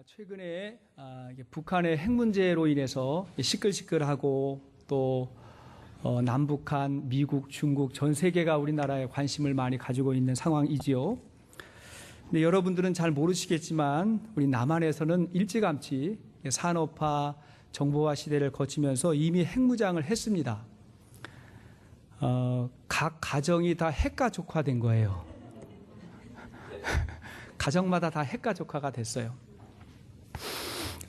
최근에 이게 북한의 핵 문제로 인해서 시끌시끌하고 또 남북한, 미국, 중국 전 세계가 우리나라에 관심을 많이 가지고 있는 상황이지요. 근데 여러분들은 잘 모르시겠지만 우리 남한에서는 일찌감치 산업화, 정보화 시대를 거치면서 이미 핵무장을 했습니다. 각 가정이 다 핵가족화된 거예요. 가정마다 다 핵가족화가 됐어요.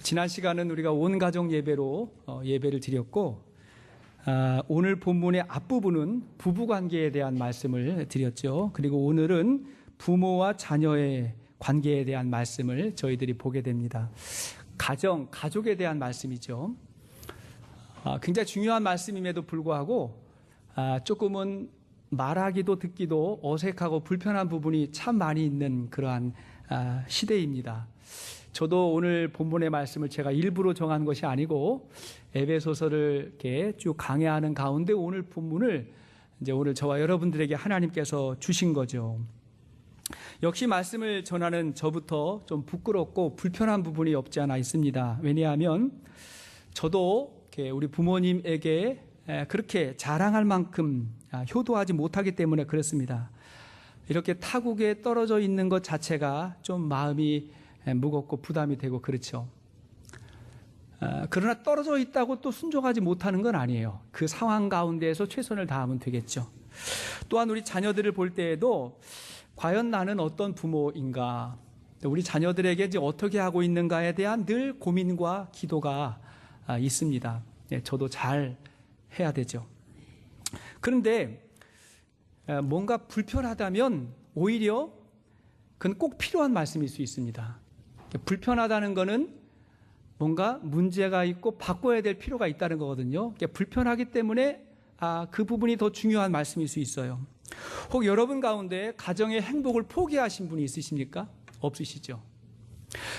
지난 시간은 우리가 온 가족 예배로 예배를 드렸고, 오늘 본문의 앞부분은 부부관계에 대한 말씀을 드렸죠. 그리고 오늘은 부모와 자녀의 관계에 대한 말씀을 저희들이 보게 됩니다. 가족에 대한 말씀이죠. 굉장히 중요한 말씀임에도 불구하고 조금은 말하기도 듣기도 어색하고 불편한 부분이 참 많이 있는 그러한 시대입니다. 저도 오늘 본문의 말씀을 제가 일부러 정한 것이 아니고 에베소서를 이렇게 쭉 강해하는 가운데 오늘 본문을 이제 오늘 저와 여러분들에게 하나님께서 주신 거죠. 역시 말씀을 전하는 저부터 좀 부끄럽고 불편한 부분이 없지 않아 있습니다. 왜냐하면 저도 이렇게 우리 부모님에게 그렇게 자랑할 만큼 효도하지 못하기 때문에 그렇습니다. 이렇게 타국에 떨어져 있는 것 자체가 좀 마음이 무겁고 부담이 되고 그렇죠. 그러나 떨어져 있다고 또 순종하지 못하는 건 아니에요. 그 상황 가운데에서 최선을 다하면 되겠죠. 또한 우리 자녀들을 볼 때에도 과연 나는 어떤 부모인가, 우리 자녀들에게 이제 어떻게 하고 있는가에 대한 늘 고민과 기도가 있습니다. 저도 잘 해야 되죠. 그런데 뭔가 불편하다면 오히려 그건 꼭 필요한 말씀일 수 있습니다. 불편하다는 것은 뭔가 문제가 있고 바꿔야 될 필요가 있다는 거거든요. 불편하기 때문에 그 부분이 더 중요한 말씀일 수 있어요. 혹 여러분 가운데 가정의 행복을 포기하신 분이 있으십니까? 없으시죠?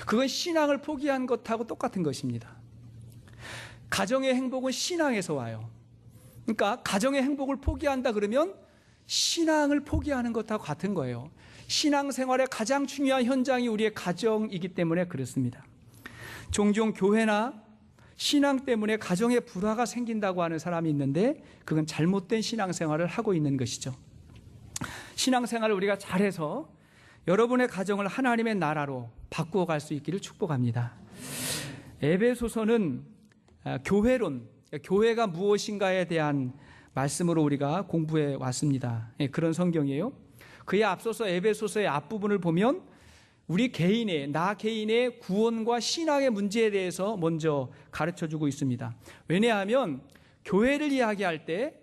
그건 신앙을 포기한 것하고 똑같은 것입니다. 가정의 행복은 신앙에서 와요. 그러니까 가정의 행복을 포기한다 그러면 신앙을 포기하는 것하고 같은 거예요. 신앙생활의 가장 중요한 현장이 우리의 가정이기 때문에 그렇습니다. 종종 교회나 신앙 때문에 가정에 불화가 생긴다고 하는 사람이 있는데 그건 잘못된 신앙생활을 하고 있는 것이죠. 신앙생활을 우리가 잘해서 여러분의 가정을 하나님의 나라로 바꾸어 갈 수 있기를 축복합니다. 에베소서는 교회론, 교회가 무엇인가에 대한 말씀으로 우리가 공부해 왔습니다. 그런 성경이에요. 그에 앞서서 에베소서의 앞부분을 보면 우리 개인의, 나 개인의 구원과 신앙의 문제에 대해서 먼저 가르쳐주고 있습니다. 왜냐하면 교회를 이야기할 때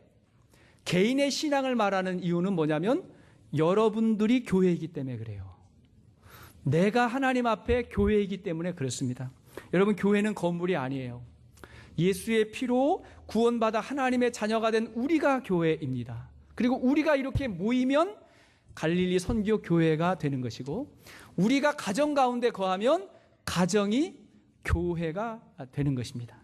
개인의 신앙을 말하는 이유는 뭐냐면 여러분들이 교회이기 때문에 그래요. 내가 하나님 앞에 교회이기 때문에 그렇습니다. 여러분, 교회는 건물이 아니에요. 예수의 피로 구원받아 하나님의 자녀가 된 우리가 교회입니다. 그리고 우리가 이렇게 모이면 갈릴리 선교 교회가 되는 것이고, 우리가 가정 가운데 거하면 가정이 교회가 되는 것입니다.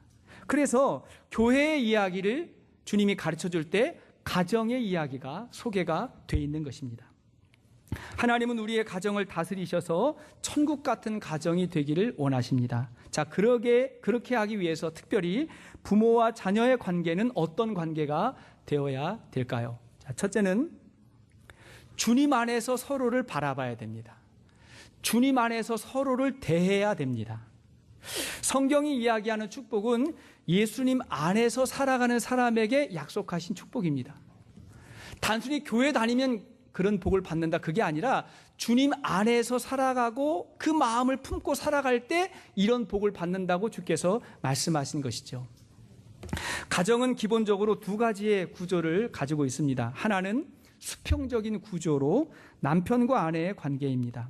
그래서 교회의 이야기를 주님이 가르쳐 줄 때 가정의 이야기가 소개가 돼 있는 것입니다. 하나님은 우리의 가정을 다스리셔서 천국 같은 가정이 되기를 원하십니다. 자, 그렇게 하기 위해서 특별히 부모와 자녀의 관계는 어떤 관계가 되어야 될까요? 자, 첫째는 주님 안에서 서로를 바라봐야 됩니다. 주님 안에서 서로를 대해야 됩니다. 성경이 이야기하는 축복은 예수님 안에서 살아가는 사람에게 약속하신 축복입니다. 단순히 교회 다니면 그런 복을 받는다, 그게 아니라 주님 안에서 살아가고 그 마음을 품고 살아갈 때 이런 복을 받는다고 주께서 말씀하신 것이죠. 가정은 기본적으로 두 가지의 구조를 가지고 있습니다. 하나는 수평적인 구조로 남편과 아내의 관계입니다.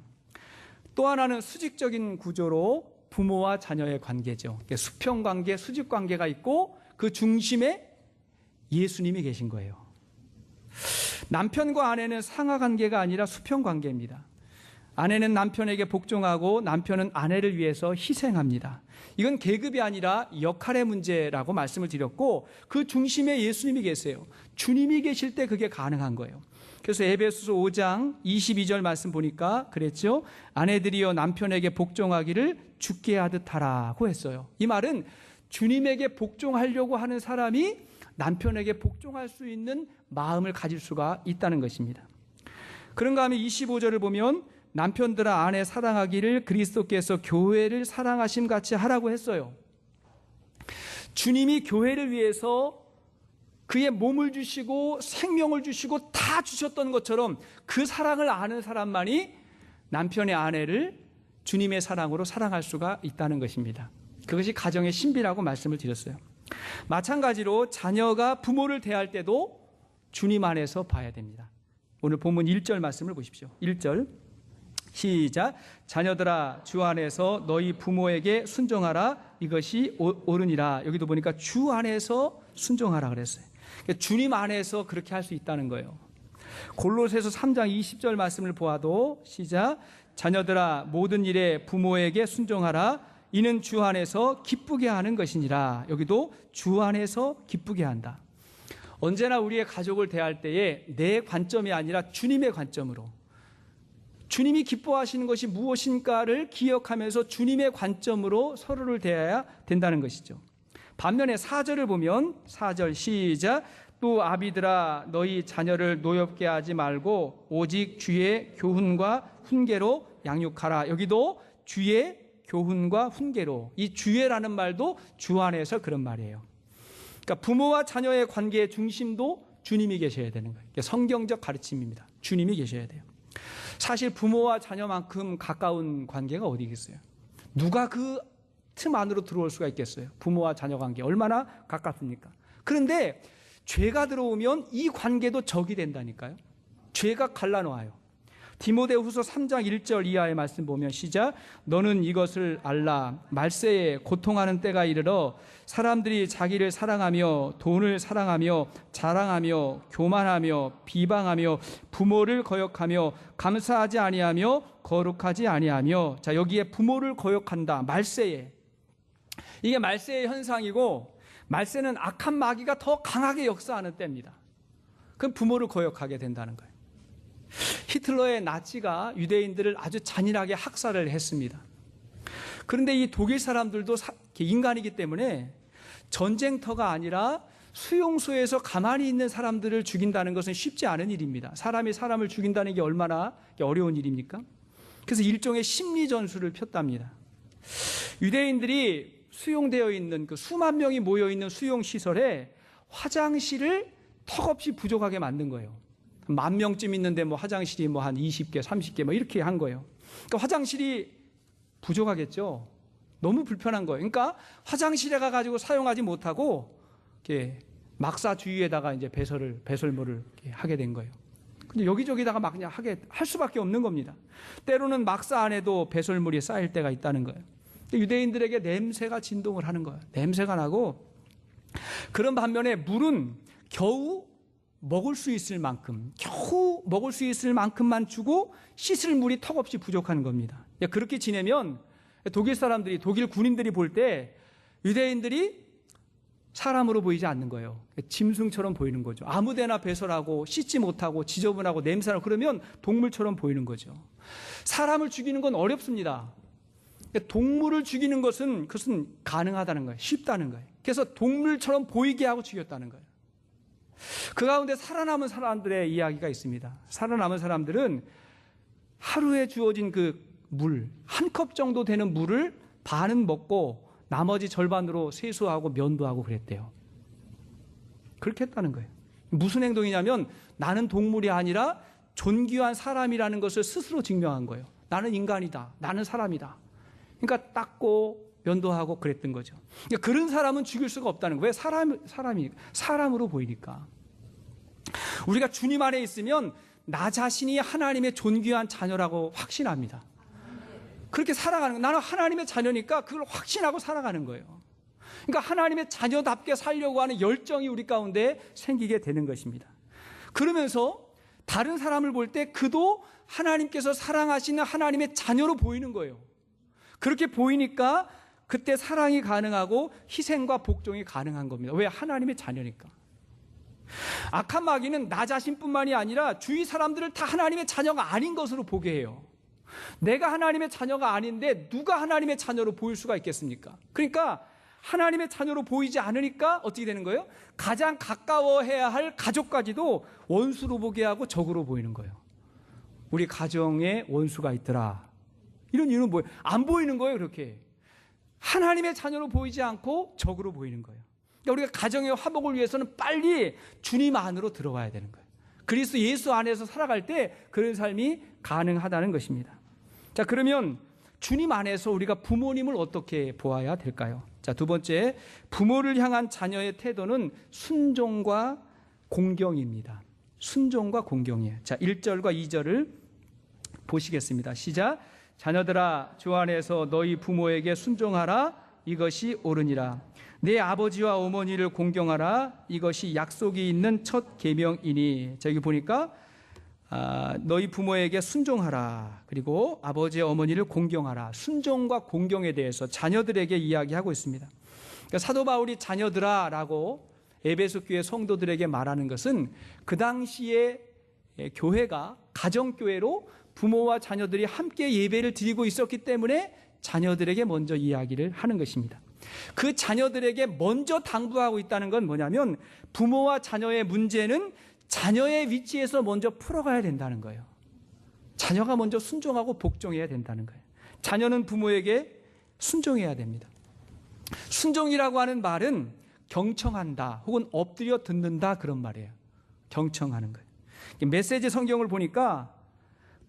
또 하나는 수직적인 구조로 부모와 자녀의 관계죠. 수평관계, 수직관계가 있고 그 중심에 예수님이 계신 거예요. 남편과 아내는 상하관계가 아니라 수평관계입니다. 아내는 남편에게 복종하고 남편은 아내를 위해서 희생합니다. 이건 계급이 아니라 역할의 문제라고 말씀을 드렸고, 그 중심에 예수님이 계세요. 주님이 계실 때 그게 가능한 거예요. 그래서 에베소서 5장 22절 말씀 보니까 그랬죠. 아내들이여 남편에게 복종하기를 죽게 하듯 하라고 했어요. 이 말은 주님에게 복종하려고 하는 사람이 남편에게 복종할 수 있는 마음을 가질 수가 있다는 것입니다. 그런가 하면 25절을 보면 남편들아 아내 사랑하기를 그리스도께서 교회를 사랑하심 같이 하라고 했어요. 주님이 교회를 위해서 그의 몸을 주시고 생명을 주시고 다 주셨던 것처럼 그 사랑을 아는 사람만이 남편의 아내를 주님의 사랑으로 사랑할 수가 있다는 것입니다. 그것이 가정의 신비라고 말씀을 드렸어요. 마찬가지로 자녀가 부모를 대할 때도 주님 안에서 봐야 됩니다. 오늘 본문 1절 말씀을 보십시오. 1절 시작. 자녀들아 주 안에서 너희 부모에게 순종하라. 이것이 옳으니라. 여기도 보니까 주 안에서 순종하라 그랬어요. 주님 안에서 그렇게 할 수 있다는 거예요. 골로새서 3장 20절 말씀을 보아도 시작. 자녀들아 모든 일에 부모에게 순종하라. 이는 주 안에서 기쁘게 하는 것이니라. 여기도 주 안에서 기쁘게 한다. 언제나 우리의 가족을 대할 때에 내 관점이 아니라 주님의 관점으로, 주님이 기뻐하시는 것이 무엇인가를 기억하면서 주님의 관점으로 서로를 대해야 된다는 것이죠. 반면에 4절을 보면 4절 시작. 또 아비들아 너희 자녀를 노엽게 하지 말고 오직 주의 교훈과 훈계로 양육하라. 여기도 주의 교훈과 훈계로, 이 주의라는 말도 주 안에서 그런 말이에요. 그러니까 부모와 자녀의 관계의 중심도 주님이 계셔야 되는 거예요. 성경적 가르침입니다. 주님이 계셔야 돼요. 사실 부모와 자녀만큼 가까운 관계가 어디 있겠어요? 누가 그 틈 안으로 들어올 수가 있겠어요? 부모와 자녀 관계 얼마나 가깝습니까? 그런데 죄가 들어오면 이 관계도 적이 된다니까요. 죄가 갈라놓아요. 디모데후서 3장 1절 이하의 말씀 보면 시작. 너는 이것을 알라. 말세에 고통하는 때가 이르러 사람들이 자기를 사랑하며 돈을 사랑하며 자랑하며 교만하며 비방하며 부모를 거역하며 감사하지 아니하며 거룩하지 아니하며. 자, 여기에 부모를 거역한다. 말세에. 이게 말세의 현상이고, 말세는 악한 마귀가 더 강하게 역사하는 때입니다. 그럼 부모를 거역하게 된다는 거예요. 히틀러의 나치가 유대인들을 아주 잔인하게 학살을 했습니다. 그런데 이 독일 사람들도 인간이기 때문에 전쟁터가 아니라 수용소에서 가만히 있는 사람들을 죽인다는 것은 쉽지 않은 일입니다. 사람이 사람을 죽인다는 게 얼마나 어려운 일입니까? 그래서 일종의 심리전술을 폈답니다. 유대인들이 수용되어 있는 그 수만 명이 모여있는 수용시설에 화장실을 턱없이 부족하게 만든 거예요. 10,000명쯤 있는데 화장실이 한 20개, 30개 이렇게 한 거예요. 그러니까 화장실이 부족하겠죠. 너무 불편한 거예요. 그러니까 화장실에 가가지고 사용하지 못하고 이렇게 막사 주위에다가 이제 배설물을 이렇게 하게 된 거예요. 근데 여기저기다가 막 그냥 할 수밖에 없는 겁니다. 때로는 막사 안에도 배설물이 쌓일 때가 있다는 거예요. 유대인들에게 냄새가 진동을 하는 거예요. 냄새가 나고, 그런 반면에 물은 겨우 먹을 수 있을 만큼만 주고 씻을 물이 턱없이 부족한 겁니다. 그렇게 지내면 독일 사람들이, 독일 군인들이 볼 때 유대인들이 사람으로 보이지 않는 거예요. 짐승처럼 보이는 거죠. 아무데나 배설하고 씻지 못하고 지저분하고 냄새나고 그러면 동물처럼 보이는 거죠. 사람을 죽이는 건 어렵습니다. 동물을 죽이는 것은 그것은 가능하다는 거예요. 쉽다는 거예요. 그래서 동물처럼 보이게 하고 죽였다는 거예요. 그 가운데 살아남은 사람들의 이야기가 있습니다. 살아남은 사람들은 하루에 주어진 그 물, 한 컵 정도 되는 물을 반은 먹고 나머지 절반으로 세수하고 면도하고 그랬대요. 그렇게 했다는 거예요. 무슨 행동이냐면 나는 동물이 아니라 존귀한 사람이라는 것을 스스로 증명한 거예요. 나는 인간이다. 나는 사람이다. 그러니까 닦고 면도하고 그랬던 거죠. 그러니까 그런 사람은 죽일 수가 없다는 거예요. 왜? 사람으로 보이니까. 우리가 주님 안에 있으면 나 자신이 하나님의 존귀한 자녀라고 확신합니다. 그렇게 살아가는 거예요. 나는 하나님의 자녀니까 그걸 확신하고 살아가는 거예요. 그러니까 하나님의 자녀답게 살려고 하는 열정이 우리 가운데 생기게 되는 것입니다. 그러면서 다른 사람을 볼 때 그도 하나님께서 사랑하시는 하나님의 자녀로 보이는 거예요. 그렇게 보이니까 그때 사랑이 가능하고 희생과 복종이 가능한 겁니다. 왜? 하나님의 자녀니까. 악한 마귀는 나 자신뿐만이 아니라 주위 사람들을 다 하나님의 자녀가 아닌 것으로 보게 해요. 내가 하나님의 자녀가 아닌데 누가 하나님의 자녀로 보일 수가 있겠습니까? 그러니까 하나님의 자녀로 보이지 않으니까 어떻게 되는 거예요? 가장 가까워해야 할 가족까지도 원수로 보게 하고 적으로 보이는 거예요. 우리 가정에 원수가 있더라. 이런 이유는 뭐예요? 안 보이는 거예요. 그렇게 하나님의 자녀로 보이지 않고 적으로 보이는 거예요. 그러니까 우리가 가정의 화목을 위해서는 빨리 주님 안으로 들어와야 되는 거예요. 그리스도 예수 안에서 살아갈 때 그런 삶이 가능하다는 것입니다. 자, 그러면 주님 안에서 우리가 부모님을 어떻게 보아야 될까요? 자, 두 번째, 부모를 향한 자녀의 태도는 순종과 공경입니다. 순종과 공경이에요. 자, 1절과 2절을 보시겠습니다. 시작. 자녀들아, 주 안에서 너희 부모에게 순종하라. 이것이 옳으니라. 내 아버지와 어머니를 공경하라. 이것이 약속이 있는 첫 계명이니. 자, 여기 보니까 너희 부모에게 순종하라. 그리고 아버지와 어머니를 공경하라. 순종과 공경에 대해서 자녀들에게 이야기하고 있습니다. 그러니까 사도 바울이 자녀들아 라고 에베소 교회 성도들에게 말하는 것은 그 당시에 교회가 가정교회로 부모와 자녀들이 함께 예배를 드리고 있었기 때문에 자녀들에게 먼저 이야기를 하는 것입니다. 그 자녀들에게 먼저 당부하고 있다는 건 뭐냐면 부모와 자녀의 문제는 자녀의 위치에서 먼저 풀어가야 된다는 거예요. 자녀가 먼저 순종하고 복종해야 된다는 거예요. 자녀는 부모에게 순종해야 됩니다. 순종이라고 하는 말은 경청한다 혹은 엎드려 듣는다 그런 말이에요. 경청하는 거예요. 메시지 성경을 보니까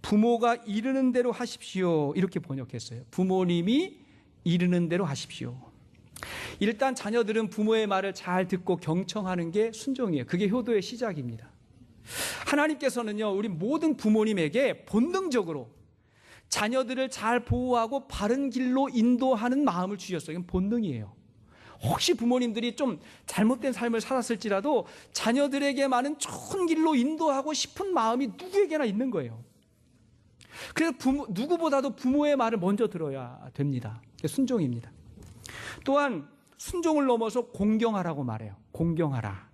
부모가 이르는 대로 하십시오 이렇게 번역했어요. 부모님이 이르는 대로 하십시오. 일단 자녀들은 부모의 말을 잘 듣고 경청하는 게 순종이에요. 그게 효도의 시작입니다. 하나님께서는요, 우리 모든 부모님에게 본능적으로 자녀들을 잘 보호하고 바른 길로 인도하는 마음을 주셨어요. 이건 본능이에요. 혹시 부모님들이 좀 잘못된 삶을 살았을지라도 자녀들에게만은 좋은 길로 인도하고 싶은 마음이 누구에게나 있는 거예요. 그래서 누구보다도 부모의 말을 먼저 들어야 됩니다. 순종입니다. 또한 순종을 넘어서 공경하라고 말해요. 공경하라.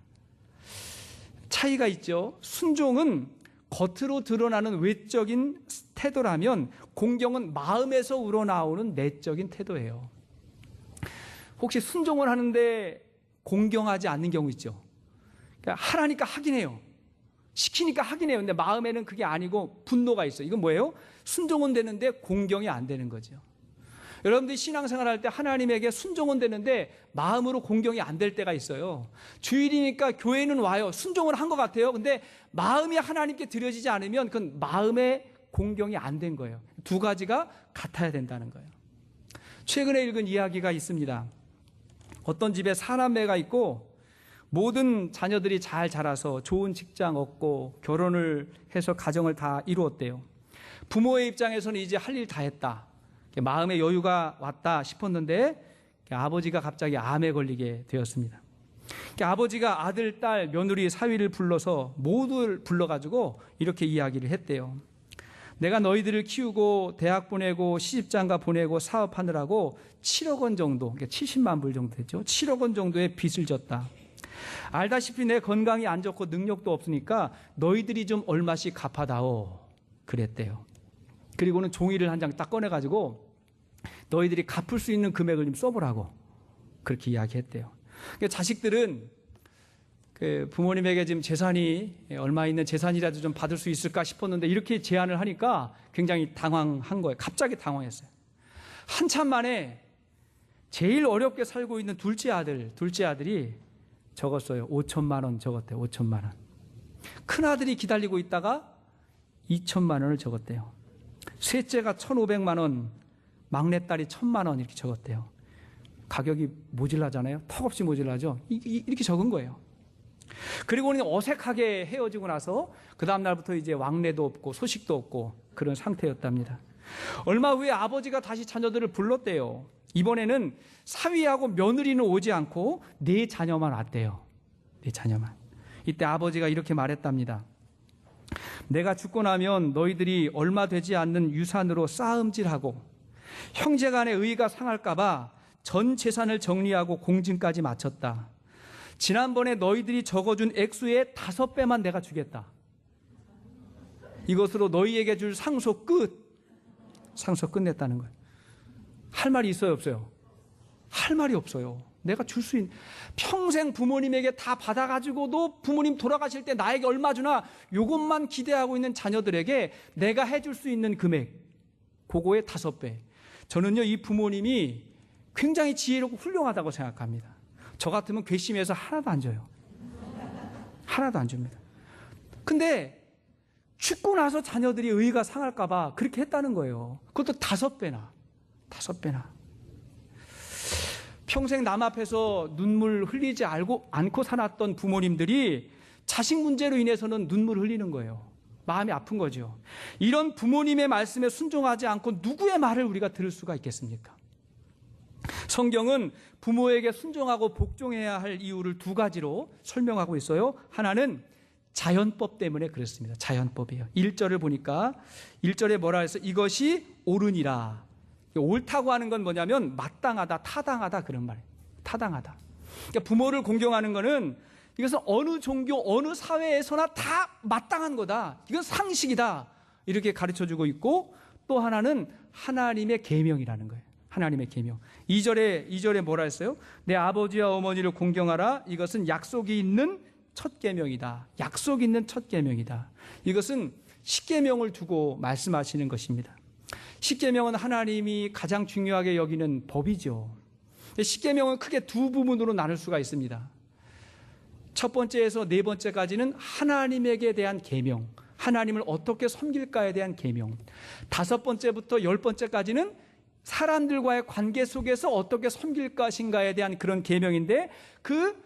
차이가 있죠. 순종은 겉으로 드러나는 외적인 태도라면 공경은 마음에서 우러나오는 내적인 태도예요. 혹시 순종을 하는데 공경하지 않는 경우 있죠. 그러니까 하라니까 하긴 해요. 시키니까 하긴 해요. 근데 마음에는 그게 아니고 분노가 있어요. 이건 뭐예요? 순종은 되는데 공경이 안 되는 거죠. 여러분들이 신앙생활 할 때 하나님에게 순종은 되는데 마음으로 공경이 안 될 때가 있어요. 주일이니까 교회는 와요. 순종을 한 것 같아요. 근데 마음이 하나님께 드려지지 않으면 그건 마음의 공경이 안 된 거예요. 두 가지가 같아야 된다는 거예요. 최근에 읽은 이야기가 있습니다. 어떤 집에 사남매가 있고 모든 자녀들이 잘 자라서 좋은 직장 얻고 결혼을 해서 가정을 다 이루었대요. 부모의 입장에서는 이제 할 일 다 했다. 마음의 여유가 왔다 싶었는데 아버지가 갑자기 암에 걸리게 되었습니다. 아버지가 아들, 딸, 며느리, 사위를 불러서 모두를 불러가지고 이렇게 이야기를 했대요. 내가 너희들을 키우고 대학 보내고 시집장가 보내고 사업하느라고 7억 원 정도, 70만 불 정도 됐죠. 7억 원 정도의 빚을 졌다. 알다시피 내 건강이 안 좋고 능력도 없으니까 너희들이 좀 얼마씩 갚아다오 그랬대요. 그리고는 종이를 한 장 딱 꺼내가지고 너희들이 갚을 수 있는 금액을 좀 써보라고 그렇게 이야기했대요. 그러니까 자식들은 그 부모님에게 지금 재산이 얼마 있는 재산이라도 좀 받을 수 있을까 싶었는데 이렇게 제안을 하니까 굉장히 당황한 거예요. 갑자기 당황했어요. 한참 만에 제일 어렵게 살고 있는 둘째 아들이 적었어요. 5천만 원 적었대요. 5천만 원. 큰아들이 기다리고 있다가 2천만 원을 적었대요. 셋째가 1,500만 원, 막내딸이 1,000만 원 이렇게 적었대요. 가격이 모질라잖아요. 턱없이 모질라죠. 이렇게 적은 거예요. 그리고는 어색하게 헤어지고 나서 그 다음 날부터 이제 왕래도 없고 소식도 없고 그런 상태였답니다. 얼마 후에 아버지가 다시 자녀들을 불렀대요. 이번에는 사위하고 며느리는 오지 않고 네 자녀만 왔대요. 네 자녀만. 이때 아버지가 이렇게 말했답니다. 내가 죽고 나면 너희들이 얼마 되지 않는 유산으로 싸움질하고 형제간의 의의가 상할까 봐 전 재산을 정리하고 공증까지 마쳤다. 지난번에 너희들이 적어준 액수의 5배만 내가 주겠다. 이것으로 너희에게 줄 상속 끝. 상속 끝냈다는 거예요. 할 말이 있어요, 없어요? 할 말이 없어요. 내가 줄 수 있는, 평생 부모님에게 다 받아가지고도 부모님 돌아가실 때 나에게 얼마 주나 요것만 기대하고 있는 자녀들에게 내가 해줄 수 있는 금액, 그거의 5배. 저는요, 이 부모님이 굉장히 지혜롭고 훌륭하다고 생각합니다. 저 같으면 괘씸해서 하나도 안 줘요. 하나도 안 줍니다. 근데 죽고 나서 자녀들이 의의가 상할까봐 그렇게 했다는 거예요. 그것도 5배나. 5배나. 평생 남 앞에서 눈물 흘리지 않고 살았던 부모님들이 자식 문제로 인해서는 눈물 흘리는 거예요. 마음이 아픈 거죠. 이런 부모님의 말씀에 순종하지 않고 누구의 말을 우리가 들을 수가 있겠습니까? 성경은 부모에게 순종하고 복종해야 할 이유를 2가지로 설명하고 있어요. 하나는 자연법 때문에 그렇습니다. 자연법이에요. 1절을 보니까 1절에 뭐라 해서 이것이 옳으니라. 옳다고 하는 건 뭐냐면 마땅하다, 타당하다 그런 말이에요. 타당하다. 그러니까 부모를 공경하는 거는 이것은 어느 종교, 어느 사회에서나 다 마땅한 거다. 이건 상식이다. 이렇게 가르쳐주고 있고, 또 하나는 하나님의 계명이라는 거예요. 하나님의 계명. 2절에 뭐라 했어요? 내 아버지와 어머니를 공경하라. 이것은 약속이 있는 첫 계명이다. 약속이 있는 첫 계명이다. 이것은 십계명을 두고 말씀하시는 것입니다. 십계명은 하나님이 가장 중요하게 여기는 법이죠. 십계명은 크게 2부분으로 나눌 수가 있습니다. 첫 번째에서 4번째까지는 하나님에게 대한 계명, 하나님을 어떻게 섬길까에 대한 계명. 5번째부터 10번째까지는 사람들과의 관계 속에서 어떻게 섬길 것인가에 대한 그런 계명인데, 그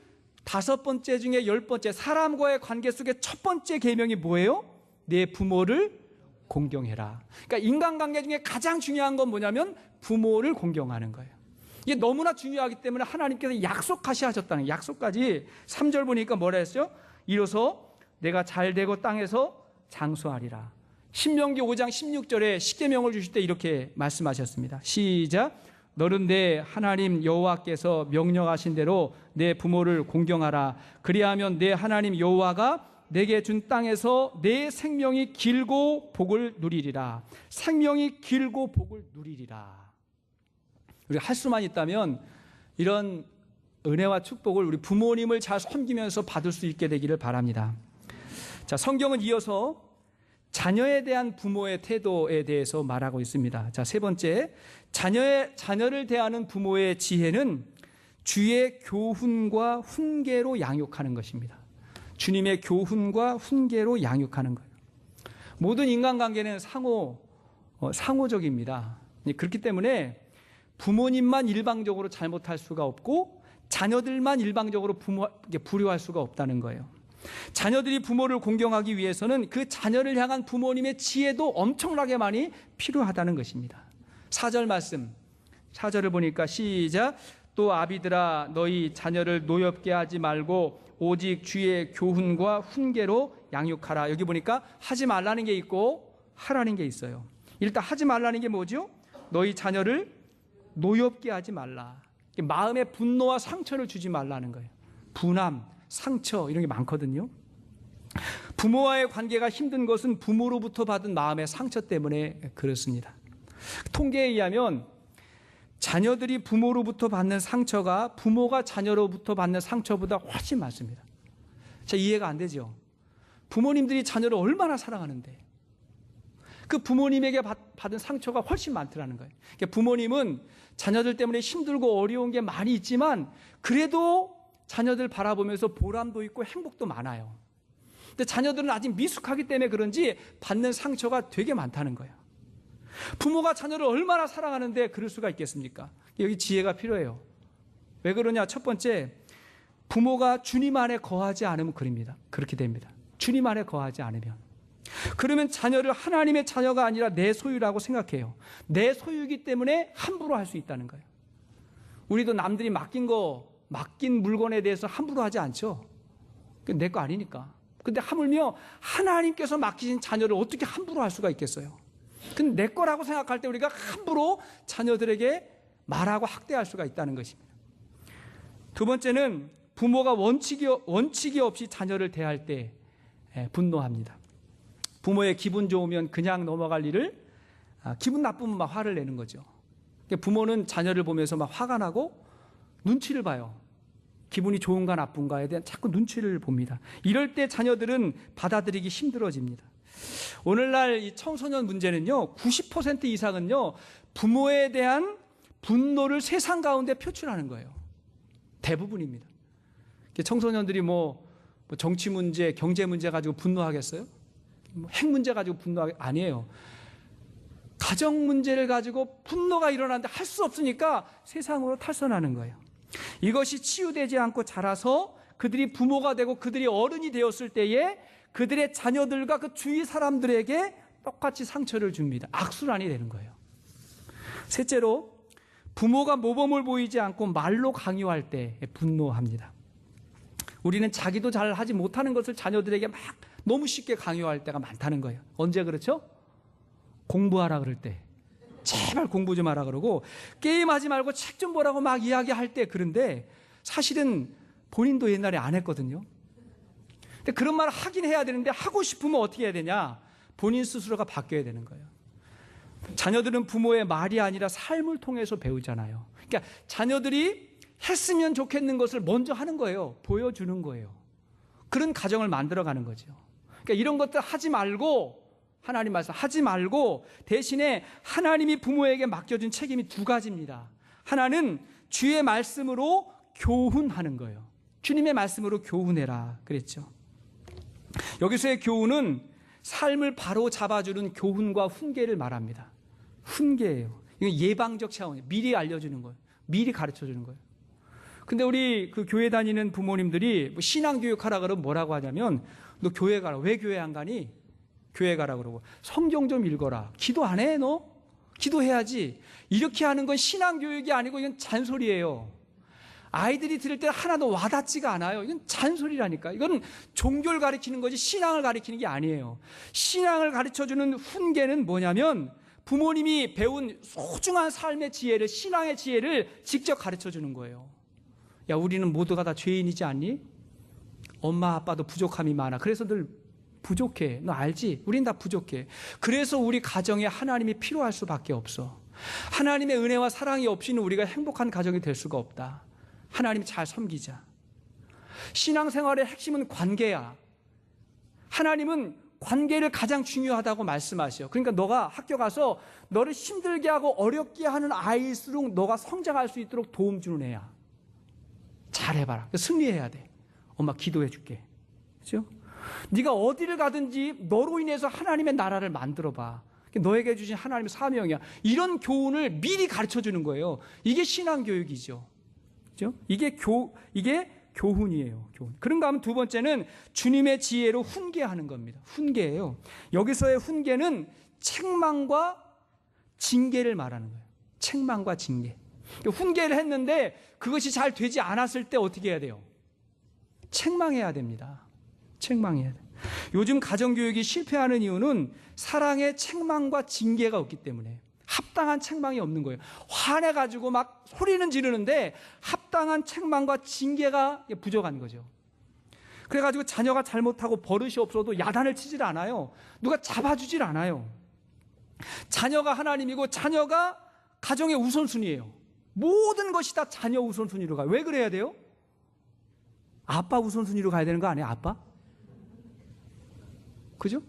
5번째 중에 10번째 사람과의 관계 속에 첫 번째 계명이 뭐예요? 내 부모를 공경해라. 그러니까 인간관계 중에 가장 중요한 건 뭐냐면 부모를 공경하는 거예요. 이게 너무나 중요하기 때문에 하나님께서 약속하셨다는 거예요. 약속까지. 3절 보니까 뭐라 했어요? 이로써 내가 잘되고 땅에서 장수하리라. 신명기 5장 16절에 십계명을 주실 때 이렇게 말씀하셨습니다. 시작. 너는 내 하나님 여호와께서 명령하신 대로 내 부모를 공경하라. 그리하면 내 하나님 여호와가 내게 준 땅에서 내 생명이 길고 복을 누리리라. 생명이 길고 복을 누리리라. 우리가 할 수만 있다면 이런 은혜와 축복을 우리 부모님을 잘 섬기면서 받을 수 있게 되기를 바랍니다. 자, 성경은 이어서 자녀에 대한 부모의 태도에 대해서 말하고 있습니다. 자, 3번째, 자녀를 대하는 부모의 지혜는 주의 교훈과 훈계로 양육하는 것입니다. 주님의 교훈과 훈계로 양육하는 거예요. 모든 인간관계는 상호적입니다. 그렇기 때문에 부모님만 일방적으로 잘못할 수가 없고 자녀들만 일방적으로 불효할 수가 없다는 거예요. 자녀들이 부모를 공경하기 위해서는 그 자녀를 향한 부모님의 지혜도 엄청나게 많이 필요하다는 것입니다. 4절 말씀, 4절을 보니까 시작. 또 아비들아 너희 자녀를 노엽게 하지 말고 오직 주의 교훈과 훈계로 양육하라. 여기 보니까 하지 말라는 게 있고 하라는 게 있어요. 일단 하지 말라는 게 뭐죠? 너희 자녀를 노엽게 하지 말라. 마음에 분노와 상처를 주지 말라는 거예요. 분함, 상처 이런 게 많거든요. 부모와의 관계가 힘든 것은 부모로부터 받은 마음의 상처 때문에 그렇습니다. 통계에 의하면 자녀들이 부모로부터 받는 상처가 부모가 자녀로부터 받는 상처보다 훨씬 많습니다. 자, 이해가 안 되죠? 부모님들이 자녀를 얼마나 사랑하는데 그 부모님에게 받은 상처가 훨씬 많더라는 거예요. 그러니까 부모님은 자녀들 때문에 힘들고 어려운 게 많이 있지만 그래도 자녀들 바라보면서 보람도 있고 행복도 많아요. 근데 자녀들은 아직 미숙하기 때문에 그런지 받는 상처가 되게 많다는 거예요. 부모가 자녀를 얼마나 사랑하는데 그럴 수가 있겠습니까? 여기 지혜가 필요해요. 왜 그러냐? 첫 번째, 부모가 주님 안에 거하지 않으면 그렇게 됩니다. 주님 안에 거하지 않으면. 그러면 자녀를 하나님의 자녀가 아니라 내 소유라고 생각해요. 내 소유이기 때문에 함부로 할 수 있다는 거예요. 우리도 남들이 맡긴 물건에 대해서 함부로 하지 않죠. 내 거 아니니까. 근데 하물며 하나님께서 맡기신 자녀를 어떻게 함부로 할 수가 있겠어요? 근데 내 거라고 생각할 때 우리가 함부로 자녀들에게 말하고 학대할 수가 있다는 것입니다. 두 번째는 부모가 원칙이 없이 자녀를 대할 때 분노합니다. 부모의 기분 좋으면 그냥 넘어갈 일을 기분 나쁘면 막 화를 내는 거죠. 부모는 자녀를 보면서 막 화가 나고 눈치를 봐요. 기분이 좋은가 나쁜가에 대한 자꾸 눈치를 봅니다. 이럴 때 자녀들은 받아들이기 힘들어집니다. 오늘날 이 청소년 문제는요, 90% 이상은요, 부모에 대한 분노를 세상 가운데 표출하는 거예요. 대부분입니다. 청소년들이 뭐 정치 문제, 경제 문제 가지고 분노하겠어요? 핵 문제 가지고 아니에요. 가정 문제를 가지고 분노가 일어나는데 할 수 없으니까 세상으로 탈선하는 거예요. 이것이 치유되지 않고 자라서 그들이 부모가 되고 그들이 어른이 되었을 때에 그들의 자녀들과 그 주위 사람들에게 똑같이 상처를 줍니다. 악순환이 되는 거예요. 셋째로, 부모가 모범을 보이지 않고 말로 강요할 때 분노합니다. 우리는 자기도 잘 하지 못하는 것을 자녀들에게 막 너무 쉽게 강요할 때가 많다는 거예요. 언제 그렇죠? 공부하라 그럴 때. 제발 공부 좀 하라 그러고, 게임하지 말고 책 좀 보라고 막 이야기할 때. 그런데 사실은 본인도 옛날에 안 했거든요. 근데 그런 말을 하긴 해야 되는데 하고 싶으면 어떻게 해야 되냐? 본인 스스로가 바뀌어야 되는 거예요. 자녀들은 부모의 말이 아니라 삶을 통해서 배우잖아요. 그러니까 자녀들이 했으면 좋겠는 것을 먼저 하는 거예요. 보여주는 거예요. 그런 가정을 만들어가는 거죠. 그러니까 이런 것들 하지 말고, 하나님 말씀 하지 말고, 대신에 하나님이 부모에게 맡겨준 책임이 두 가지입니다. 하나는 주의 말씀으로 교훈하는 거예요. 주님의 말씀으로 교훈해라 그랬죠. 여기서의 교훈은 삶을 바로 잡아주는 교훈과 훈계를 말합니다. 훈계예요. 이건 예방적 차원이에요. 미리 알려주는 거예요. 미리 가르쳐주는 거예요. 근데 우리 그 교회 다니는 부모님들이 뭐 신앙교육하라 그러면 뭐라고 하냐면, 너 교회 가라. 왜 교회 안 가니? 교회 가라 그러고, 성경 좀 읽어라. 기도 안 해 너? 기도해야지. 이렇게 하는 건 신앙교육이 아니고 이건 잔소리예요. 아이들이 들을 때 하나도 와닿지가 않아요. 이건 잔소리라니까. 이건 종교를 가르치는 거지 신앙을 가르치는 게 아니에요. 신앙을 가르쳐주는 훈계는 뭐냐면, 부모님이 배운 소중한 삶의 지혜를, 신앙의 지혜를 직접 가르쳐주는 거예요. 야, 우리는 모두가 다 죄인이지 않니? 엄마 아빠도 부족함이 많아. 그래서 늘 부족해. 너 알지? 우린 다 부족해. 그래서 우리 가정에 하나님이 필요할 수밖에 없어. 하나님의 은혜와 사랑이 없이는 우리가 행복한 가정이 될 수가 없다. 하나님 잘 섬기자. 신앙생활의 핵심은 관계야. 하나님은 관계를 가장 중요하다고 말씀하셔요. 그러니까 너가 학교 가서 너를 힘들게 하고 어렵게 하는 아이일수록 너가 성장할 수 있도록 도움 주는 애야. 잘해봐라. 승리해야 돼. 엄마 기도해 줄게. 그렇죠? 네가 어디를 가든지 너로 인해서 하나님의 나라를 만들어봐. 너에게 주신 하나님의 사명이야. 이런 교훈을 미리 가르쳐주는 거예요. 이게 신앙교육이죠. 그렇죠? 이게 교훈이에요. 교훈. 그런가 하면 두 번째는 주님의 지혜로 훈계하는 겁니다. 훈계예요. 여기서의 훈계는 책망과 징계를 말하는 거예요. 책망과 징계. 훈계를 했는데 그것이 잘 되지 않았을 때 어떻게 해야 돼요? 책망해야 됩니다. 책망해야 돼요. 요즘 가정교육이 실패하는 이유는 사랑의 책망과 징계가 없기 때문에, 합당한 책망이 없는 거예요. 화내가지고 막 소리는 지르는데 합당한 책망과 징계가 부족한 거죠. 그래가지고 자녀가 잘못하고 버릇이 없어도 야단을 치질 않아요. 누가 잡아주질 않아요. 자녀가 하나님이고 자녀가 가정의 우선순위예요. 모든 것이 다 자녀 우선순위로 가요. 왜 그래야 돼요? 아빠 우선순위로 가야 되는 거 아니에요? 아빠? 그죠?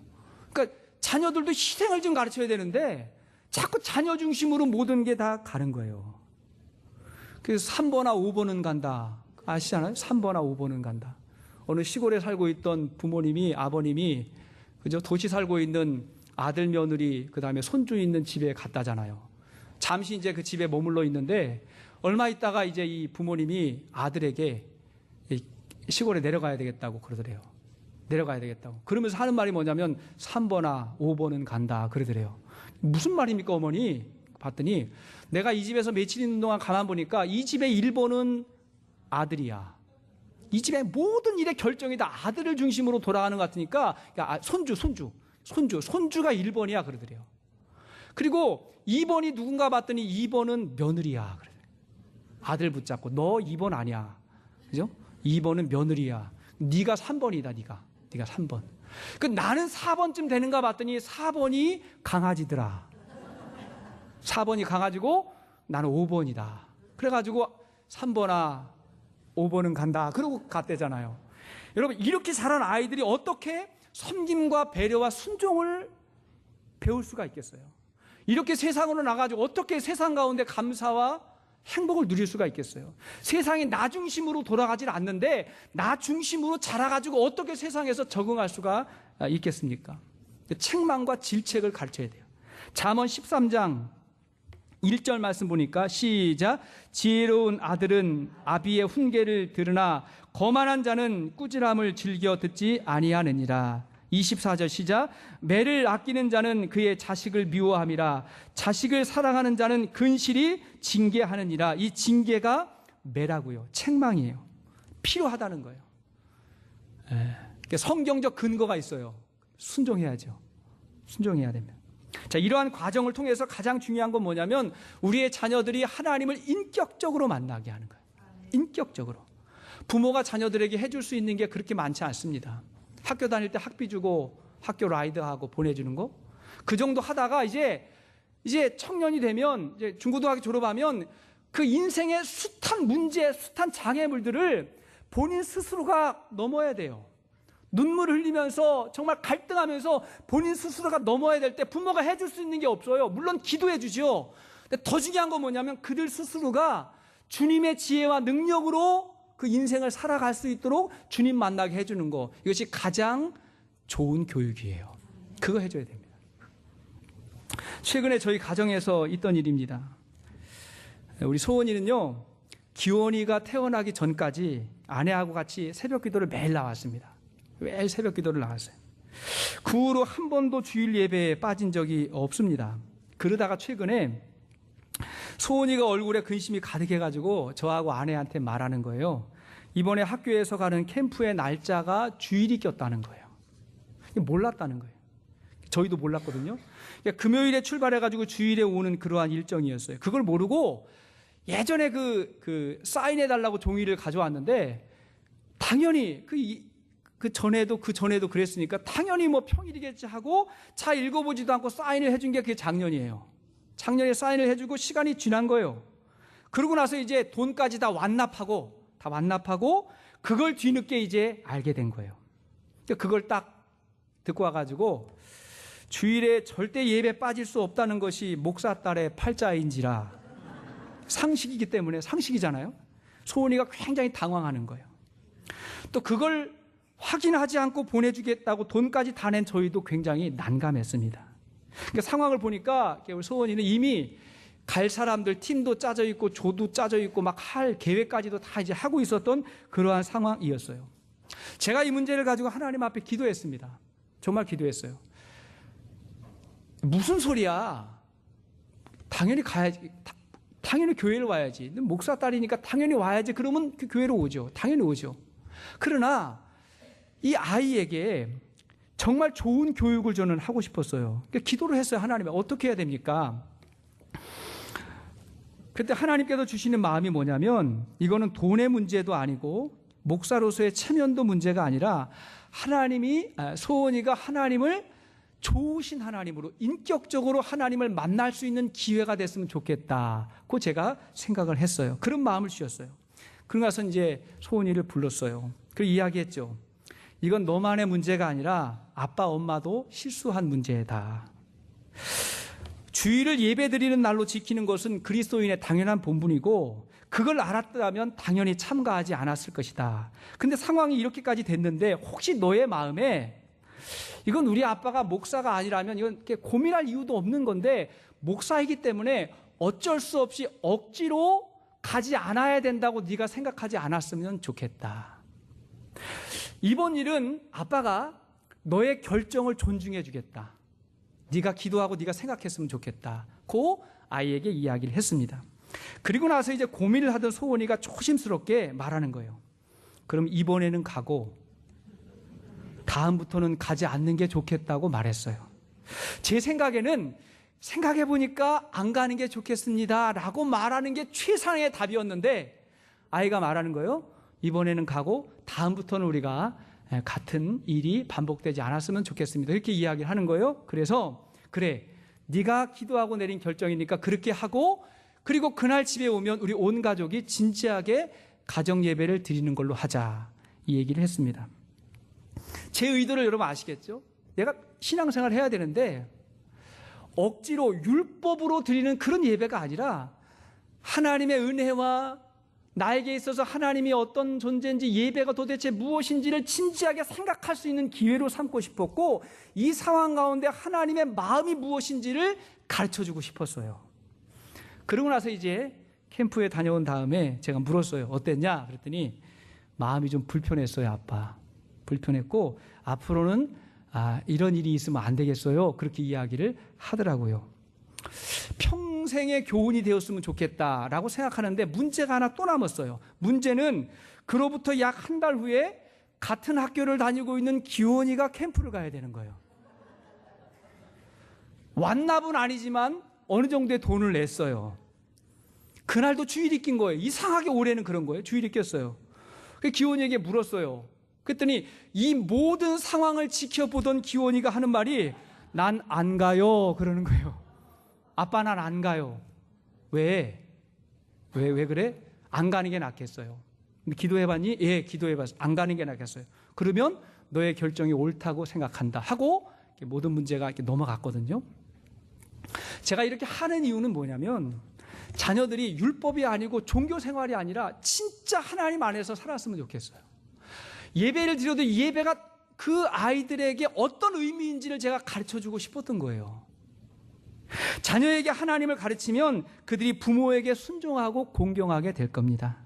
그러니까 자녀들도 희생을 좀 가르쳐야 되는데 자꾸 자녀 중심으로 모든 게 다 가는 거예요. 그래서 3번아 5번은 간다. 아시잖아요? 3번아 5번은 간다. 어느 시골에 살고 있던 부모님이, 아버님이, 그죠? 도시 살고 있는 아들, 며느리, 그 다음에 손주 있는 집에 갔다잖아요. 잠시 이제 그 집에 머물러 있는데 얼마 있다가 이제 이 부모님이 아들에게 시골에 내려가야 되겠다고 그러더래요. 내려가야 되겠다고. 그러면서 하는 말이 뭐냐면 3번아 5번은 간다 그러더래요. 무슨 말입니까 어머니? 봤더니 내가 이 집에서 며칠 있는 동안 가만 보니까 이 집의 1번은 아들이야. 이 집의 모든 일의 결정이 다 아들을 중심으로 돌아가는 것 같으니까 손주가 1번이야 그러더래요. 그리고 2번이 누군가 봤더니 2번은 며느리야 그러더래요. 아들 붙잡고 너 2번 아니야. 그죠? 2번은 며느리야. 네가 3번이다. 네가 3번. 그 나는 4번쯤 되는가 봤더니 4번이 강아지더라. 4번이 강아지고 나는 5번이다. 그래가지고 3번아 5번은 간다. 그러고 갔대잖아요. 여러분, 이렇게 자란 아이들이 어떻게 섬김과 배려와 순종을 배울 수가 있겠어요? 이렇게 세상으로 나가지고 어떻게 세상 가운데 감사와 행복을 누릴 수가 있겠어요? 세상이 나 중심으로 돌아가질 않는데 나 중심으로 자라가지고 어떻게 세상에서 적응할 수가 있겠습니까? 책망과 질책을 가르쳐야 돼요. 잠언 13장 1절 말씀 보니까 시작. 지혜로운 아들은 아비의 훈계를 들으나 거만한 자는 꾸지람을 즐겨 듣지 아니하느니라. 24절 시작. 매를 아끼는 자는 그의 자식을 미워함이라. 자식을 사랑하는 자는 근실이 징계하느니라. 이 징계가 매라고요. 책망이에요. 필요하다는 거예요. 성경적 근거가 있어요. 순종해야죠. 순종해야 됩니다. 자, 이러한 과정을 통해서 가장 중요한 건 뭐냐면 우리의 자녀들이 하나님을 인격적으로 만나게 하는 거예요. 인격적으로. 부모가 자녀들에게 해줄 수 있는 게 그렇게 많지 않습니다. 학교 다닐 때 학비 주고 학교 라이드하고 보내주는 거, 그 정도 하다가 이제 청년이 되면, 이제 중고등학교 졸업하면 그 인생의 숱한 문제, 숱한 장애물들을 본인 스스로가 넘어야 돼요. 눈물 흘리면서 정말 갈등하면서 본인 스스로가 넘어야 될 때 부모가 해줄 수 있는 게 없어요. 물론 기도해 주죠. 근데 더 중요한 건 뭐냐면 그들 스스로가 주님의 지혜와 능력으로 그 인생을 살아갈 수 있도록 주님 만나게 해주는 거, 이것이 가장 좋은 교육이에요. 그거 해줘야 됩니다. 최근에 저희 가정에서 있던 일입니다. 우리 소원이는요, 기원이가 태어나기 전까지 아내하고 같이 새벽 기도를 매일 나왔습니다. 매일 새벽 기도를 나왔어요. 그 후로 한 번도 주일 예배에 빠진 적이 없습니다. 그러다가 최근에 소은이가 얼굴에 근심이 가득해가지고 저하고 아내한테 말하는 거예요. 이번에 학교에서 가는 캠프의 날짜가 주일이 꼈다는 거예요. 몰랐다는 거예요. 저희도 몰랐거든요. 그러니까 금요일에 출발해가지고 주일에 오는 그러한 일정이었어요. 그걸 모르고 예전에 그 사인해달라고 종이를 가져왔는데 당연히 그 전에도 그랬으니까 당연히 뭐 평일이겠지 하고 차 읽어보지도 않고 사인을 해준 게 그게 작년이에요. 작년에 사인을 해주고 시간이 지난 거예요. 그러고 나서 이제 돈까지 다 완납하고 그걸 뒤늦게 이제 알게 된 거예요. 그걸 딱 듣고 와가지고 주일에 절대 예배 빠질 수 없다는 것이 목사 딸의 팔자인지라, 상식이기 때문에, 상식이잖아요. 소은이가 굉장히 당황하는 거예요. 또 그걸 확인하지 않고 보내주겠다고 돈까지 다 낸 저희도 굉장히 난감했습니다. 그러니까 상황을 보니까 우리 소원이는 이미 갈 사람들 팀도 짜져 있고 조도 짜져 있고 막 할 계획까지도 다 이제 하고 있었던 그러한 상황이었어요. 제가 이 문제를 가지고 하나님 앞에 기도했습니다. 정말 기도했어요. 무슨 소리야? 당연히 가야지. 당연히 교회를 와야지. 목사 딸이니까 당연히 와야지. 그러면 그 교회로 오죠. 당연히 오죠. 그러나 이 아이에게 정말 좋은 교육을 저는 하고 싶었어요. 그러니까 기도를 했어요. 하나님에 어떻게 해야 됩니까? 그때 하나님께서 주시는 마음이 뭐냐면 이거는 돈의 문제도 아니고 목사로서의 체면도 문제가 아니라 소원이가 하나님을 좋으신 하나님으로 인격적으로 하나님을 만날 수 있는 기회가 됐으면 좋겠다고 제가 생각을 했어요. 그런 마음을 주셨어요. 그러고 나서 이제 소원이를 불렀어요. 그리고 이야기했죠. 이건 너만의 문제가 아니라 아빠 엄마도 실수한 문제다. 주일을 예배드리는 날로 지키는 것은 그리스도인의 당연한 본분이고 그걸 알았다면 당연히 참가하지 않았을 것이다. 근데 상황이 이렇게까지 됐는데 혹시 너의 마음에 이건 우리 아빠가 목사가 아니라면 이건 이렇게 고민할 이유도 없는 건데 목사이기 때문에 어쩔 수 없이 억지로 가지 않아야 된다고 네가 생각하지 않았으면 좋겠다. 이번 일은 아빠가 너의 결정을 존중해 주겠다. 네가 기도하고 네가 생각했으면 좋겠다. 그 아이에게 이야기를 했습니다. 그리고 나서 이제 고민을 하던 소원이가 조심스럽게 말하는 거예요. 그럼 이번에는 가고 다음부터는 가지 않는 게 좋겠다고 말했어요. 제 생각에는 생각해보니까 안 가는 게 좋겠습니다 라고 말하는 게 최상의 답이었는데 아이가 말하는 거예요. 이번에는 가고 다음부터는 우리가 같은 일이 반복되지 않았으면 좋겠습니다. 이렇게 이야기를 하는 거예요. 그래서 그래, 네가 기도하고 내린 결정이니까 그렇게 하고, 그리고 그날 집에 오면 우리 온 가족이 진지하게 가정 예배를 드리는 걸로 하자, 이 얘기를 했습니다. 제 의도를 여러분 아시겠죠? 내가 신앙생활을 해야 되는데 억지로 율법으로 드리는 그런 예배가 아니라 하나님의 은혜와 나에게 있어서 하나님이 어떤 존재인지, 예배가 도대체 무엇인지를 진지하게 생각할 수 있는 기회로 삼고 싶었고, 이 상황 가운데 하나님의 마음이 무엇인지를 가르쳐주고 싶었어요. 그러고 나서 이제 캠프에 다녀온 다음에 제가 물었어요. 어땠냐? 그랬더니 마음이 좀 불편했어요. 아빠. 불편했고 앞으로는 이런 일이 있으면 안 되겠어요. 그렇게 이야기를 하더라고요. 평생의 교훈이 되었으면 좋겠다라고 생각하는데 문제가 하나 또 남았어요. 문제는 그로부터 약 한 달 후에 같은 학교를 다니고 있는 기원이가 캠프를 가야 되는 거예요. 완납은 아니지만 어느 정도의 돈을 냈어요. 그날도 주일이 낀 거예요. 이상하게 올해는 그런 거예요. 주일이 꼈어요. 기원이에게 물었어요. 그랬더니 이 모든 상황을 지켜보던 기원이가 하는 말이 난 안 가요, 그러는 거예요. 아빠, 난 안 가요. 왜 그래? 안 가는 게 낫겠어요. 기도해봤니? 예, 기도해봤어요. 안 가는 게 낫겠어요. 그러면 너의 결정이 옳다고 생각한다 하고 모든 문제가 이렇게 넘어갔거든요. 제가 이렇게 하는 이유는 뭐냐면, 자녀들이 율법이 아니고 종교 생활이 아니라 진짜 하나님 안에서 살았으면 좋겠어요. 예배를 드려도 이 예배가 그 아이들에게 어떤 의미인지를 제가 가르쳐주고 싶었던 거예요. 자녀에게 하나님을 가르치면 그들이 부모에게 순종하고 공경하게 될 겁니다.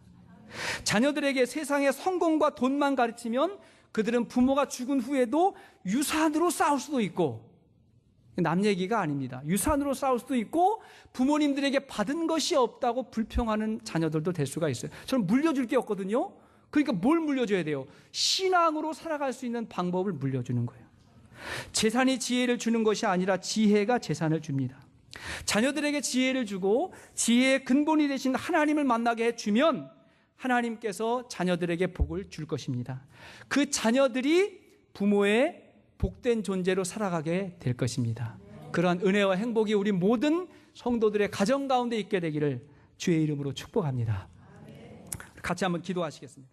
자녀들에게 세상의 성공과 돈만 가르치면 그들은 부모가 죽은 후에도 유산으로 싸울 수도 있고, 남 얘기가 아닙니다. 유산으로 싸울 수도 있고 부모님들에게 받은 것이 없다고 불평하는 자녀들도 될 수가 있어요. 저는 물려줄 게 없거든요. 그러니까 뭘 물려줘야 돼요? 신앙으로 살아갈 수 있는 방법을 물려주는 거예요. 재산이 지혜를 주는 것이 아니라 지혜가 재산을 줍니다. 자녀들에게 지혜를 주고 지혜의 근본이 되신 하나님을 만나게 해주면 하나님께서 자녀들에게 복을 줄 것입니다. 그 자녀들이 부모의 복된 존재로 살아가게 될 것입니다. 그러한 은혜와 행복이 우리 모든 성도들의 가정 가운데 있게 되기를 주의 이름으로 축복합니다. 같이 한번 기도하시겠습니다.